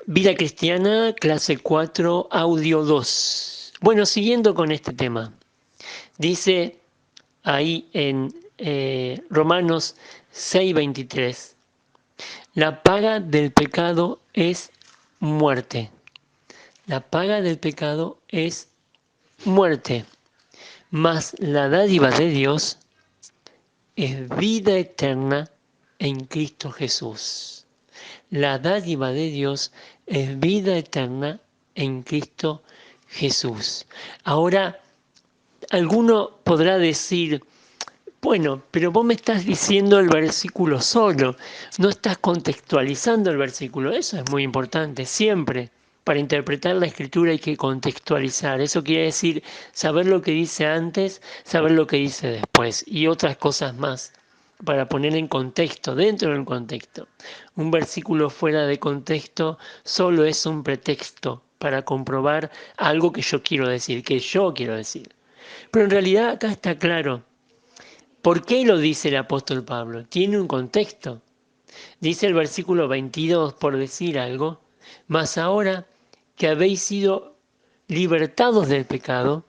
Vida Cristiana, clase 4, audio 2. Bueno, siguiendo con este tema, dice ahí en Romanos 6:23, la paga del pecado es muerte. La paga del pecado es muerte, mas la dádiva de Dios es vida eterna en Cristo Jesús. La dádiva de Dios es vida eterna en Cristo Jesús. Ahora, alguno podrá decir, bueno, pero vos me estás diciendo el versículo solo, no estás contextualizando el versículo. Eso es muy importante, siempre. Para interpretar la escritura hay que contextualizar. Eso quiere decir saber lo que dice antes, saber lo que dice después y otras cosas más para poner en contexto, dentro del contexto. Un versículo fuera de contexto solo es un pretexto para comprobar algo que yo quiero decir, que yo quiero decir. Pero en realidad acá está claro. ¿Por qué lo dice el apóstol Pablo? Tiene un contexto. Dice el versículo 22, por decir algo, mas ahora que habéis sido libertados del pecado,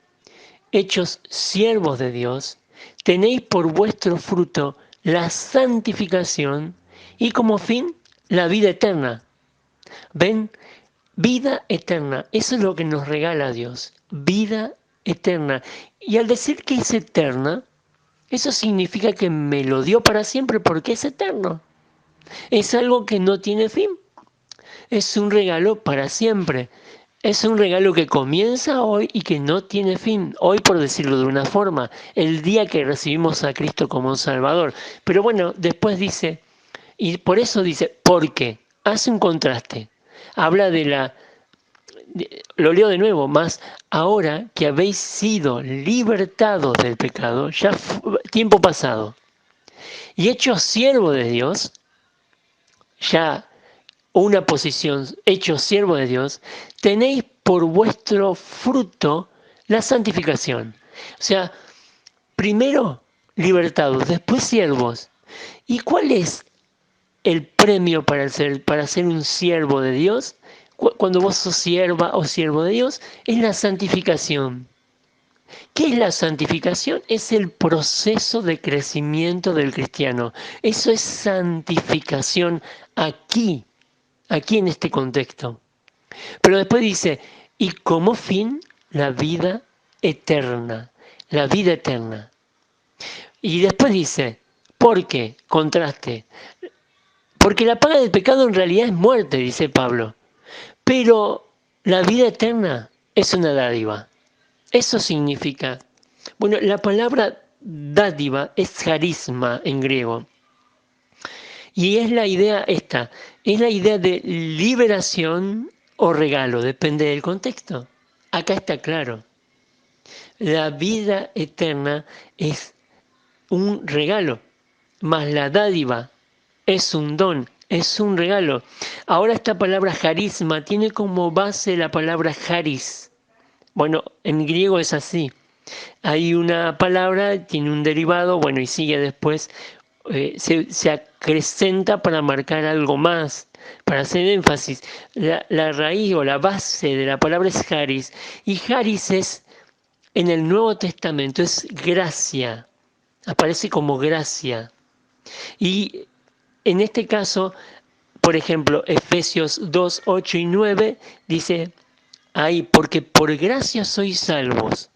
hechos siervos de Dios, tenéis por vuestro fruto la santificación y como fin la vida eterna. ¿Ven? Vida eterna. Eso es lo que nos regala Dios. Vida eterna. Y al decir que es eterna, eso significa que me lo dio para siempre porque es eterno. Es algo que no tiene fin. Es un regalo para siempre. Es un regalo que comienza hoy y que no tiene fin. Hoy, por decirlo de una forma, el día que recibimos a Cristo como un Salvador. Pero bueno, después dice, y por eso dice, porque hace un contraste. Habla de la, lo leo de nuevo, más ahora que habéis sido libertados del pecado, ya tiempo pasado, y hechos siervo de Dios, ya una posición, hecho siervo de Dios, tenéis por vuestro fruto la santificación. O sea, primero libertados, después siervos. ¿Y cuál es el premio para ser un siervo de Dios? Cuando vos sos sierva o siervo de Dios, es la santificación. ¿Qué es la santificación? Es el proceso de crecimiento del cristiano. Eso es santificación aquí, aquí en este contexto. Pero después dice, y como fin, la vida eterna. La vida eterna. Y después dice, ¿por qué? Contraste. Porque la paga del pecado en realidad es muerte, dice Pablo. Pero la vida eterna es una dádiva. Eso significa. Bueno, la palabra dádiva es carisma en griego. Y es la idea esta, es la idea de liberación o regalo, depende del contexto. Acá está claro. La vida eterna es un regalo, más la dádiva es un don, es un regalo. Ahora esta palabra carisma tiene como base la palabra charis. Bueno, en griego es así. Hay una palabra, tiene un derivado, bueno, y sigue después, se acrecenta para marcar algo más, para hacer énfasis. La raíz o la base de la palabra es charis, y charis es, en el Nuevo Testamento, es gracia, aparece como gracia. Y en este caso, por ejemplo, Efesios 2, 8 y 9 dice ahí, porque por gracia sois salvos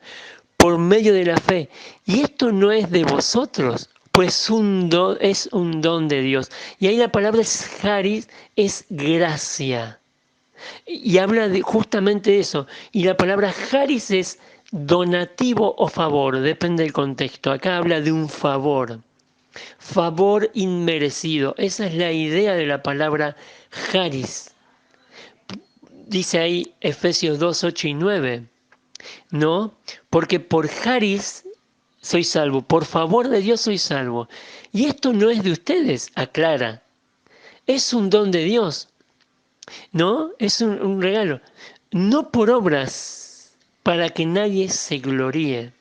por medio de la fe. Y esto no es de vosotros, pues es un don de Dios. Y ahí la palabra es charis, es gracia. Y habla de justamente eso. Y la palabra charis es donativo o favor, depende del contexto. Acá habla de un favor. Favor inmerecido. Esa es la idea de la palabra charis. Dice ahí Efesios 2, 8 y 9. No, porque por charis soy salvo, por favor de Dios soy salvo. Y esto no es de ustedes, aclara. Es un don de Dios, ¿no? Es un regalo. No por obras, para que nadie se gloríe.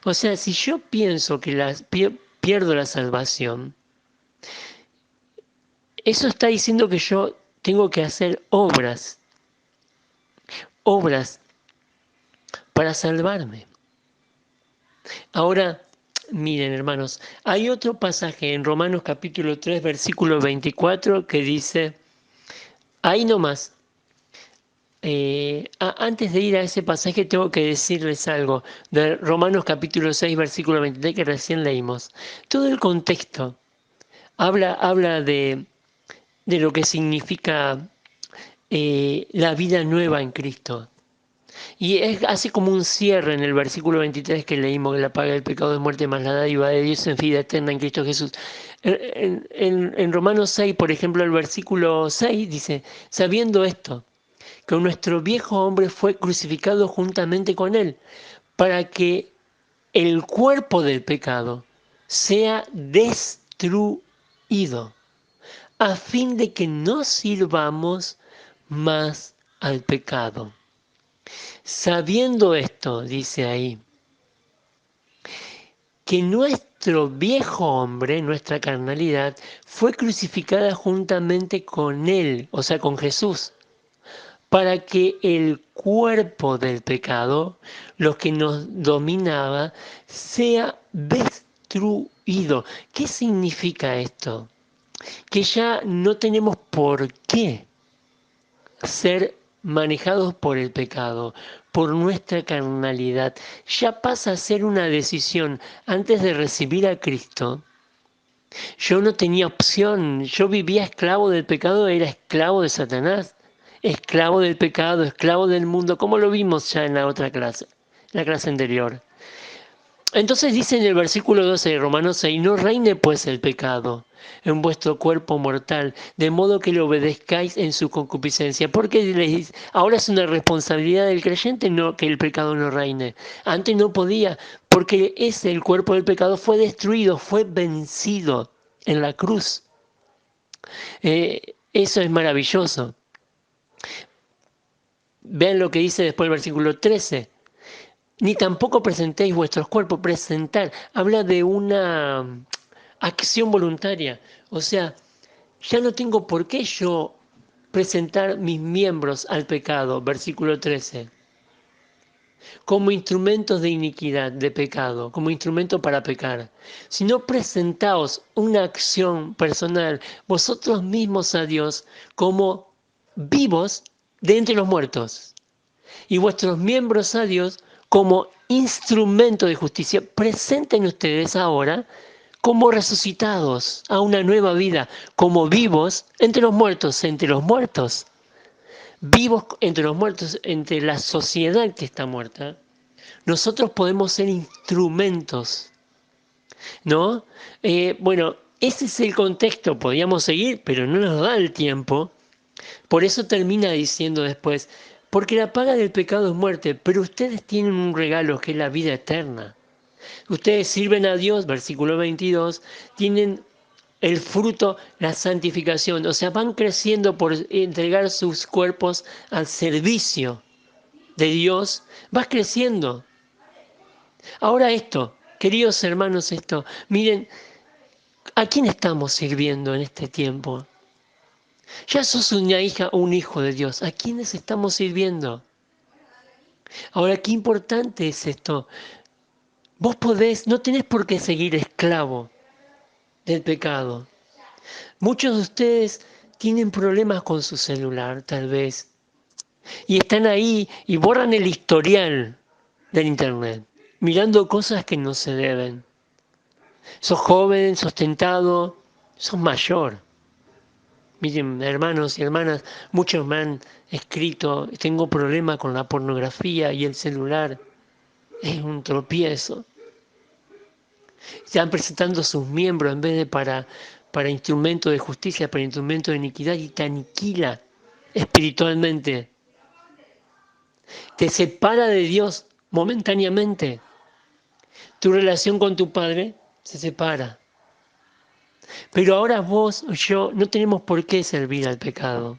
O sea, si yo pienso que pierdo la salvación, eso está diciendo que yo tengo que hacer obras para salvarme. Ahora, miren hermanos, hay otro pasaje en Romanos capítulo 3, versículo 24 que dice, ahí nomás, antes de ir a ese pasaje tengo que decirles algo de Romanos capítulo 6, versículo 23 que recién leímos. Todo el contexto habla de lo que significa la vida nueva en Cristo. Y es así como un cierre en el versículo 23 que leímos, que la paga del pecado es muerte, más la dádiva de Dios en vida eterna en Cristo Jesús. En Romanos 6, por ejemplo, el versículo 6 dice, sabiendo esto, que nuestro viejo hombre fue crucificado juntamente con él, para que el cuerpo del pecado sea destruido, a fin de que no sirvamos más al pecado. Sabiendo esto, dice ahí, que nuestro viejo hombre, nuestra carnalidad, fue crucificada juntamente con él, o sea, con Jesús, para que el cuerpo del pecado, lo que nos dominaba, sea destruido. ¿Qué significa esto? Que ya no tenemos por qué ser manejados por el pecado, por nuestra carnalidad. Ya pasa a ser una decisión. Antes de recibir a Cristo, yo no tenía opción. Yo vivía esclavo del pecado, era esclavo de Satanás, esclavo del pecado, esclavo del mundo, como lo vimos ya en la otra clase, la clase anterior. Entonces dice en el versículo 12 de Romanos 6, no reine pues el pecado en vuestro cuerpo mortal, de modo que le obedezcáis en su concupiscencia. Porque ahora es una responsabilidad del creyente no que el pecado no reine. Antes no podía, porque el cuerpo del pecado fue destruido, fue vencido en la cruz. Eso es maravilloso. Vean lo que dice después el versículo 13. Ni tampoco presentéis vuestros cuerpos. Presentar habla de una acción voluntaria. O sea, ya no tengo por qué yo presentar mis miembros al pecado, versículo 13, como instrumentos de iniquidad, de pecado, como instrumento para pecar, sino presentaos una acción personal, vosotros mismos a Dios, como vivos de entre los muertos, y vuestros miembros a Dios como instrumento de justicia. Presenten ustedes ahora como resucitados a una nueva vida, como vivos entre los muertos, vivos entre los muertos, entre la sociedad que está muerta. Nosotros podemos ser instrumentos, ¿no? Bueno, ese es el contexto, podíamos seguir, pero no nos da el tiempo. Por eso termina diciendo después, porque la paga del pecado es muerte, pero ustedes tienen un regalo que es la vida eterna. Ustedes sirven a Dios, versículo 22, tienen el fruto, la santificación, o sea, van creciendo por entregar sus cuerpos al servicio de Dios, vas creciendo. Ahora esto, queridos hermanos, miren, ¿a quién estamos sirviendo en este tiempo? Ya sos una hija o un hijo de Dios, ¿a quiénes estamos sirviendo? Ahora, qué importante es esto. Vos no tenés por qué seguir esclavo del pecado. Muchos de ustedes tienen problemas con su celular, tal vez, y están ahí y borran el historial del internet, mirando cosas que no se deben. Sos joven, sos tentado, sos mayor. Miren, hermanos y hermanas, muchos me han escrito, tengo problemas con la pornografía y el celular. Es un tropiezo. Están presentando sus miembros en vez de para instrumento de justicia, para instrumento de iniquidad, y te aniquila espiritualmente. Te separa de Dios momentáneamente. Tu relación con tu Padre se separa. Pero ahora vos o yo no tenemos por qué servir al pecado,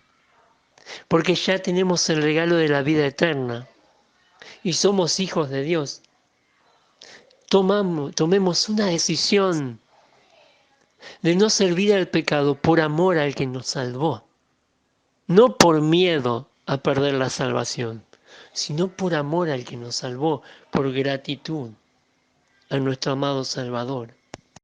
porque ya tenemos el regalo de la vida eterna y somos hijos de Dios. Tomemos una decisión de no servir al pecado por amor al que nos salvó. no por miedo a perder la salvación, sino por amor al que nos salvó, por gratitud a nuestro amado Salvador.